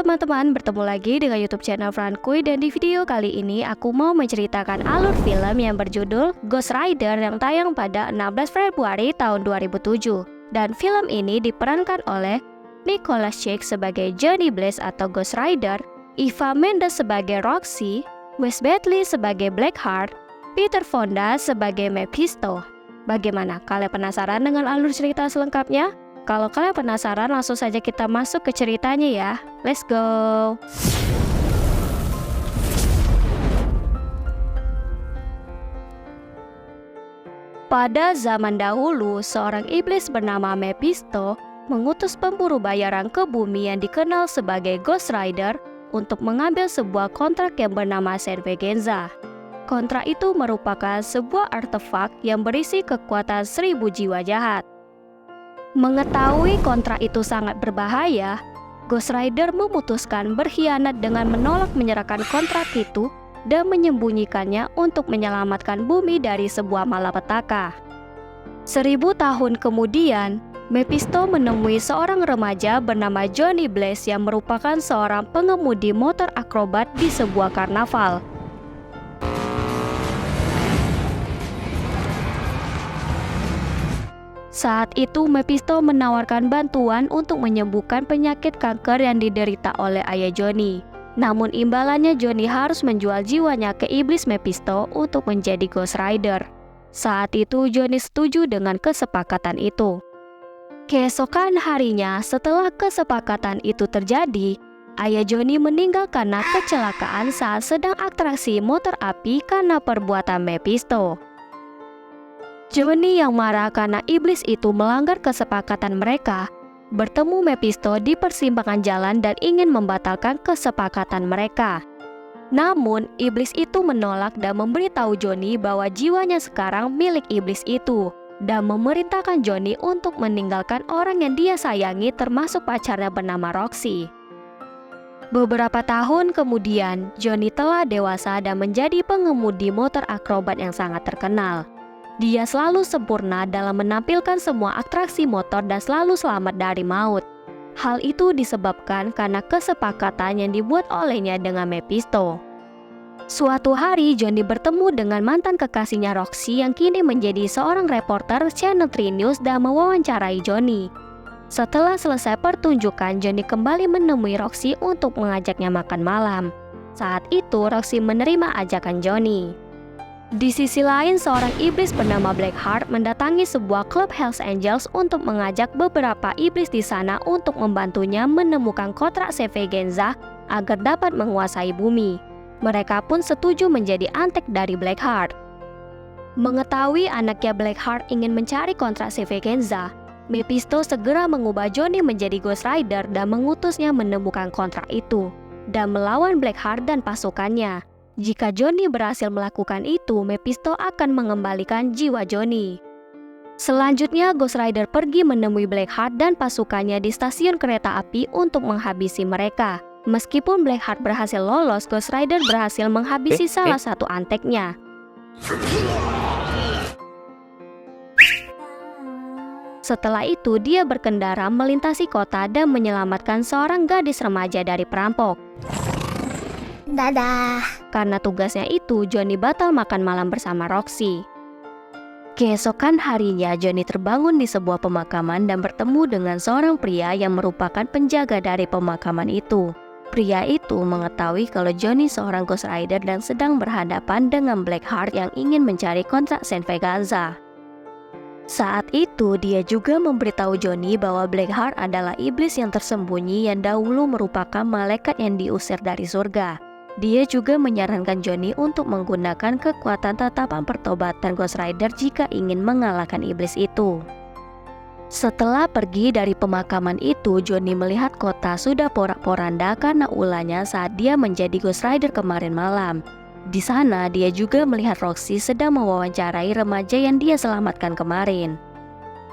teman-teman, bertemu lagi dengan YouTube channel Frankuy, dan di video kali ini aku mau menceritakan alur film yang berjudul Ghost Rider yang tayang pada 16 Februari tahun 2007. Dan film ini diperankan oleh Nicolas Cage sebagai Johnny Blaze atau Ghost Rider, Eva Mendes sebagai Roxy, Wes Bentley sebagai Blackheart, Peter Fonda sebagai Mephisto. Bagaimana? Kalian penasaran dengan alur cerita selengkapnya? Kalau kalian penasaran, langsung saja kita masuk ke ceritanya ya. Let's go! Pada zaman dahulu, seorang iblis bernama Mephisto mengutus pemburu bayaran ke bumi yang dikenal sebagai Ghost Rider untuk mengambil sebuah kontrak yang bernama Cervegenza. Kontrak itu merupakan sebuah artefak yang berisi kekuatan 1000 jiwa jahat. Mengetahui kontrak itu sangat berbahaya, Ghost Rider memutuskan berkhianat dengan menolak menyerahkan kontrak itu dan menyembunyikannya untuk menyelamatkan bumi dari sebuah malapetaka. 1000 tahun kemudian, Mephisto menemui seorang remaja bernama Johnny Blaze yang merupakan seorang pengemudi motor akrobat di sebuah karnaval. Saat itu Mephisto menawarkan bantuan untuk menyembuhkan penyakit kanker yang diderita oleh ayah Johnny. Namun imbalannya Johnny harus menjual jiwanya ke iblis Mephisto untuk menjadi Ghost Rider. Saat itu Johnny setuju dengan kesepakatan itu. Keesokan harinya setelah kesepakatan itu terjadi, ayah Johnny meninggal karena kecelakaan saat sedang atraksi motor api karena perbuatan Mephisto. Johnny yang marah karena iblis itu melanggar kesepakatan mereka, bertemu Mephisto di persimpangan jalan dan ingin membatalkan kesepakatan mereka. Namun, iblis itu menolak dan memberitahu Johnny bahwa jiwanya sekarang milik iblis itu, dan memerintahkan Johnny untuk meninggalkan orang yang dia sayangi termasuk pacarnya bernama Roxy. Beberapa tahun kemudian, Johnny telah dewasa dan menjadi pengemudi motor akrobat yang sangat terkenal. Dia selalu sempurna dalam menampilkan semua atraksi motor dan selalu selamat dari maut. Hal itu disebabkan karena kesepakatan yang dibuat olehnya dengan Mephisto. Suatu hari Johnny bertemu dengan mantan kekasihnya Roxy yang kini menjadi seorang reporter Channel 3 News dan mewawancarai Johnny. Setelah selesai pertunjukan, Johnny kembali menemui Roxy untuk mengajaknya makan malam. Saat itu Roxy menerima ajakan Johnny. Di sisi lain, seorang iblis bernama Blackheart mendatangi sebuah klub Hells Angels untuk mengajak beberapa iblis di sana untuk membantunya menemukan kontrak Cervegenza agar dapat menguasai bumi. Mereka pun setuju menjadi antek dari Blackheart. Mengetahui anaknya Blackheart ingin mencari kontrak Cervegenza, Mephisto segera mengubah Johnny menjadi Ghost Rider dan mengutusnya menemukan kontrak itu dan melawan Blackheart dan pasukannya. Jika Johnny berhasil melakukan itu, Mephisto akan mengembalikan jiwa Johnny. Selanjutnya, Ghost Rider pergi menemui Blackheart dan pasukannya di stasiun kereta api untuk menghabisi mereka. Meskipun Blackheart berhasil lolos, Ghost Rider berhasil menghabisi salah satu anteknya. Setelah itu, dia berkendara melintasi kota dan menyelamatkan seorang gadis remaja dari perampok. Dadah. Karena tugasnya itu, Johnny batal makan malam bersama Roxy. Keesokan harinya, Johnny terbangun di sebuah pemakaman dan bertemu dengan seorang pria yang merupakan penjaga dari pemakaman itu. Pria itu mengetahui kalau Johnny seorang Ghost Rider dan sedang berhadapan dengan Blackheart yang ingin mencari kontrak Cervegenza. Saat itu, dia juga memberitahu Johnny bahwa Blackheart adalah iblis yang tersembunyi yang dahulu merupakan malaikat yang diusir dari surga. Dia juga menyarankan Johnny untuk menggunakan kekuatan tatapan pertobatan Ghost Rider jika ingin mengalahkan iblis itu. Setelah pergi dari pemakaman itu, Johnny melihat kota sudah porak-poranda karena ulahnya saat dia menjadi Ghost Rider kemarin malam. Di sana, dia juga melihat Roxy sedang mewawancarai remaja yang dia selamatkan kemarin.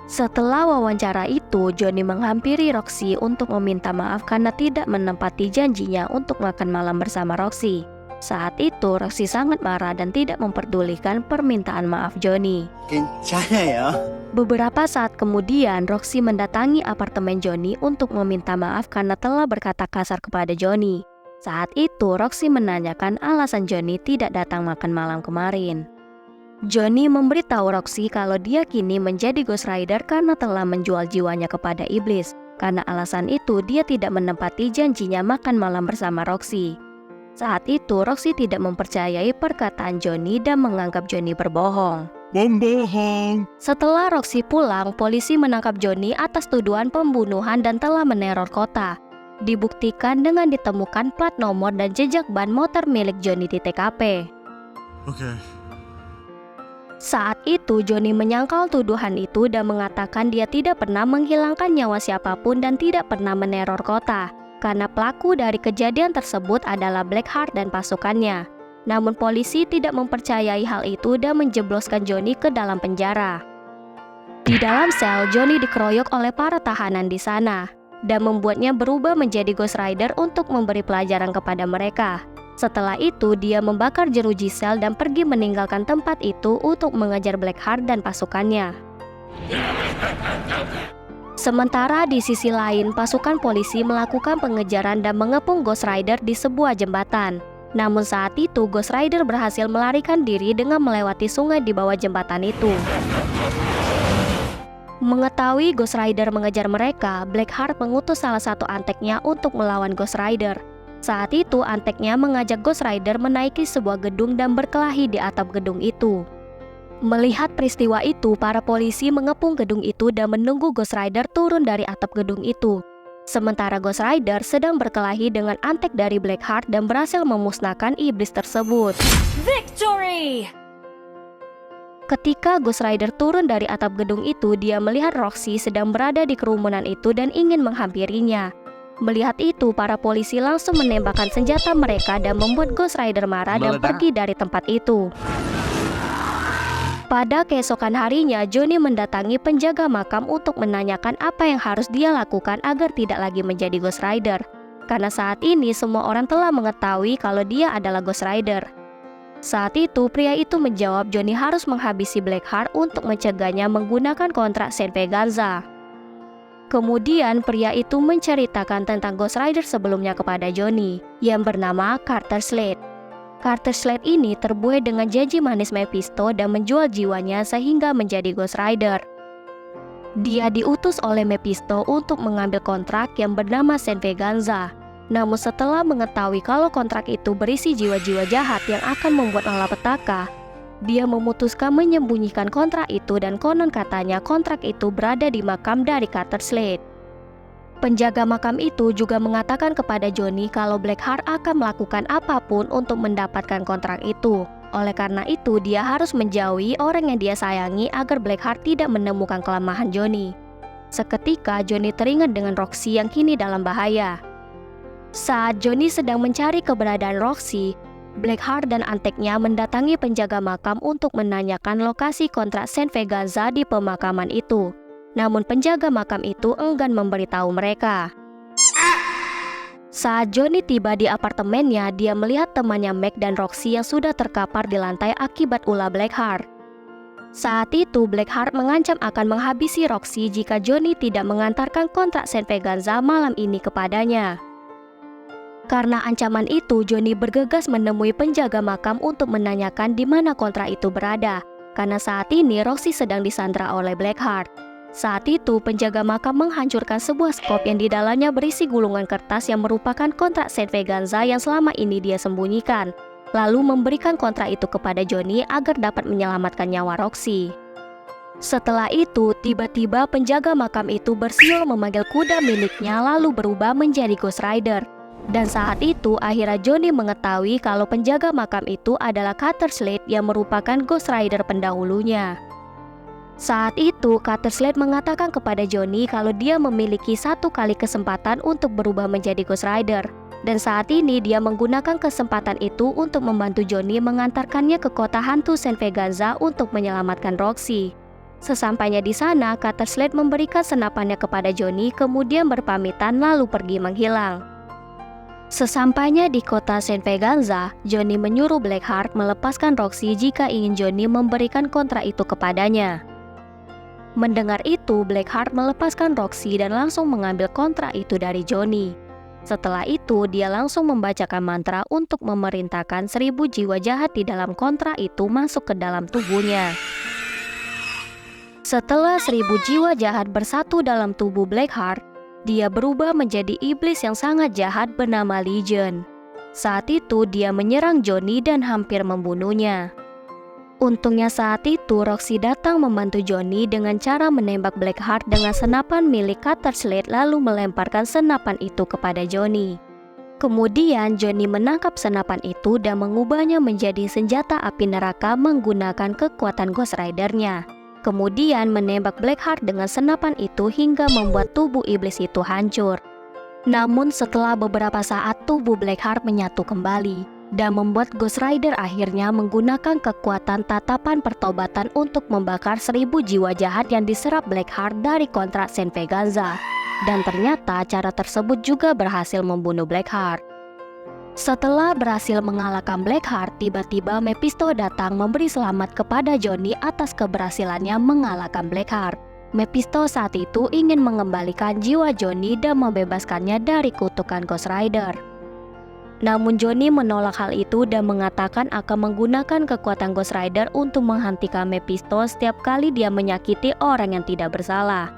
Setelah wawancara itu, Johnny menghampiri Roxy untuk meminta maaf karena tidak menepati janjinya untuk makan malam bersama Roxy. Saat itu Roxy sangat marah dan tidak memperdulikan permintaan maaf Johnny. 괜찮아 ya. Beberapa saat kemudian Roxy mendatangi apartemen Johnny untuk meminta maaf karena telah berkata kasar kepada Johnny. Saat itu Roxy menanyakan alasan Johnny tidak datang makan malam kemarin. Johnny memberitahu Roxy kalau dia kini menjadi Ghost Rider karena telah menjual jiwanya kepada iblis. Karena alasan itu dia tidak menepati janjinya makan malam bersama Roxy. Saat itu Roxy tidak mempercayai perkataan Johnny dan menganggap Johnny berbohong. Membohong. Setelah Roxy pulang, polisi menangkap Johnny atas tuduhan pembunuhan dan telah meneror kota. Dibuktikan dengan ditemukan plat nomor dan jejak ban motor milik Johnny di TKP. Oke. Saat itu Johnny menyangkal tuduhan itu dan mengatakan dia tidak pernah menghilangkan nyawa siapapun dan tidak pernah meneror kota. Karena pelaku dari kejadian tersebut adalah Blackheart dan pasukannya. Namun polisi tidak mempercayai hal itu dan menjebloskan Johnny ke dalam penjara. Di dalam sel, Johnny dikeroyok oleh para tahanan di sana dan membuatnya berubah menjadi Ghost Rider untuk memberi pelajaran kepada mereka. Setelah itu, dia membakar jeruji sel dan pergi meninggalkan tempat itu untuk mengejar Blackheart dan pasukannya. Sementara di sisi lain, pasukan polisi melakukan pengejaran dan mengepung Ghost Rider di sebuah jembatan. Namun saat itu, Ghost Rider berhasil melarikan diri dengan melewati sungai di bawah jembatan itu. Mengetahui Ghost Rider mengejar mereka, Blackheart mengutus salah satu anteknya untuk melawan Ghost Rider. Saat itu, anteknya mengajak Ghost Rider menaiki sebuah gedung dan berkelahi di atap gedung itu. Melihat peristiwa itu, para polisi mengepung gedung itu dan menunggu Ghost Rider turun dari atap gedung itu. Sementara Ghost Rider sedang berkelahi dengan antek dari Blackheart dan berhasil memusnahkan iblis tersebut. Victory! Ketika Ghost Rider turun dari atap gedung itu, dia melihat Roxy sedang berada di kerumunan itu dan ingin menghampirinya. Melihat itu, para polisi langsung menembakkan senjata mereka dan membuat Ghost Rider marah dan pergi dari tempat itu. Pada keesokan harinya, Johnny mendatangi penjaga makam untuk menanyakan apa yang harus dia lakukan agar tidak lagi menjadi Ghost Rider. Karena saat ini semua orang telah mengetahui kalau dia adalah Ghost Rider. Saat itu, pria itu menjawab Johnny harus menghabisi Blackheart untuk mencegahnya menggunakan kontrak Saint Veganza. Kemudian pria itu menceritakan tentang Ghost Rider sebelumnya kepada Johnny, yang bernama Carter Slade. Carter Slade ini terbuai dengan janji manis Mephisto dan menjual jiwanya sehingga menjadi Ghost Rider. Dia diutus oleh Mephisto untuk mengambil kontrak yang bernama Saint Veganza. Namun setelah mengetahui kalau kontrak itu berisi jiwa-jiwa jahat yang akan membuat malapetaka, dia memutuskan menyembunyikan kontrak itu dan konon katanya kontrak itu berada di makam dari Carter Slade. Penjaga makam itu juga mengatakan kepada Johnny kalau Blackheart akan melakukan apapun untuk mendapatkan kontrak itu. Oleh karena itu, dia harus menjauhi orang yang dia sayangi agar Blackheart tidak menemukan kelemahan Johnny. Seketika, Johnny teringat dengan Roxy yang kini dalam bahaya. Saat Johnny sedang mencari keberadaan Roxy, Blackheart dan anteknya mendatangi penjaga makam untuk menanyakan lokasi kontrak Saint Veganza di pemakaman itu. Namun penjaga makam itu enggan memberitahu mereka. Saat Johnny tiba di apartemennya, dia melihat temannya Meg dan Roxy yang sudah terkapar di lantai akibat ulah Blackheart. Saat itu, Blackheart mengancam akan menghabisi Roxy jika Johnny tidak mengantarkan kontrak Saint Veganza malam ini kepadanya. Karena ancaman itu, Johnny bergegas menemui penjaga makam untuk menanyakan di mana kontrak itu berada. Karena saat ini Roxy sedang disandra oleh Blackheart. Saat itu, penjaga makam menghancurkan sebuah skop yang di dalamnya berisi gulungan kertas yang merupakan kontrak Saint Veganza yang selama ini dia sembunyikan. Lalu memberikan kontrak itu kepada Johnny agar dapat menyelamatkan nyawa Roxy. Setelah itu, tiba-tiba penjaga makam itu bersiul memanggil kuda miliknya lalu berubah menjadi Ghost Rider. Dan saat itu, akhirnya Johnny mengetahui kalau penjaga makam itu adalah Carter Slade yang merupakan Ghost Rider pendahulunya. Saat itu, Carter Slade mengatakan kepada Johnny kalau dia memiliki satu kali kesempatan untuk berubah menjadi Ghost Rider. Dan saat ini dia menggunakan kesempatan itu untuk membantu Johnny mengantarkannya ke kota hantu Saint Veganza untuk menyelamatkan Roxy. Sesampainya di sana, Carter Slade memberikan senapannya kepada Johnny kemudian berpamitan lalu pergi menghilang. Sesampainya di kota Saint Veganza, Johnny menyuruh Blackheart melepaskan Roxy jika ingin Johnny memberikan kontrak itu kepadanya. Mendengar itu, Blackheart melepaskan Roxy dan langsung mengambil kontrak itu dari Johnny. Setelah itu, dia langsung membacakan mantra untuk memerintahkan 1000 jiwa jahat di dalam kontrak itu masuk ke dalam tubuhnya. Setelah 1000 jiwa jahat bersatu dalam tubuh Blackheart, dia berubah menjadi iblis yang sangat jahat bernama Legion. Saat itu dia menyerang Johnny dan hampir membunuhnya. Untungnya saat itu Roxy datang membantu Johnny dengan cara menembak Blackheart dengan senapan milik Cutter Slade lalu melemparkan senapan itu kepada Johnny. Kemudian Johnny menangkap senapan itu dan mengubahnya menjadi senjata api neraka menggunakan kekuatan Ghost Rider-nya. Kemudian menembak Blackheart dengan senapan itu hingga membuat tubuh iblis itu hancur. Namun setelah beberapa saat tubuh Blackheart menyatu kembali dan membuat Ghost Rider akhirnya menggunakan kekuatan tatapan pertobatan untuk membakar 1000 jiwa jahat yang diserap Blackheart dari kontrak Saint Veganza. Dan ternyata cara tersebut juga berhasil membunuh Blackheart. Setelah berhasil mengalahkan Blackheart, tiba-tiba Mephisto datang memberi selamat kepada Johnny atas keberhasilannya mengalahkan Blackheart. Mephisto saat itu ingin mengembalikan jiwa Johnny dan membebaskannya dari kutukan Ghost Rider. Namun Johnny menolak hal itu dan mengatakan akan menggunakan kekuatan Ghost Rider untuk menghentikan Mephisto setiap kali dia menyakiti orang yang tidak bersalah.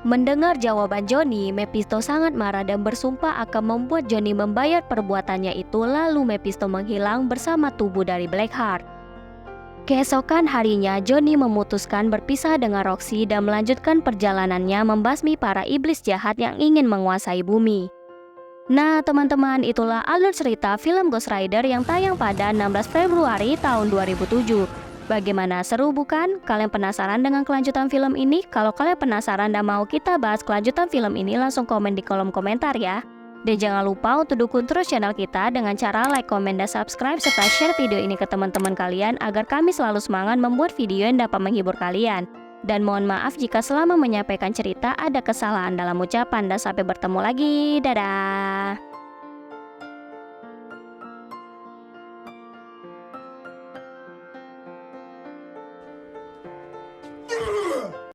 Mendengar jawaban Johnny, Mephisto sangat marah dan bersumpah akan membuat Johnny membayar perbuatannya itu, lalu Mephisto menghilang bersama tubuh dari Blackheart. Keesokan harinya, Johnny memutuskan berpisah dengan Roxy dan melanjutkan perjalanannya membasmi para iblis jahat yang ingin menguasai bumi. Nah teman-teman, itulah alur cerita film Ghost Rider yang tayang pada 16 Februari tahun 2007. Bagaimana, seru bukan? Kalian penasaran dengan kelanjutan film ini? Kalau kalian penasaran dan mau kita bahas kelanjutan film ini, langsung komen di kolom komentar ya. Dan jangan lupa untuk dukung terus channel kita dengan cara like, komen, dan subscribe, serta share video ini ke teman-teman kalian agar kami selalu semangat membuat video yang dapat menghibur kalian. Dan mohon maaf jika selama menyampaikan cerita ada kesalahan dalam ucapan, dan sampai bertemu lagi. Dadah!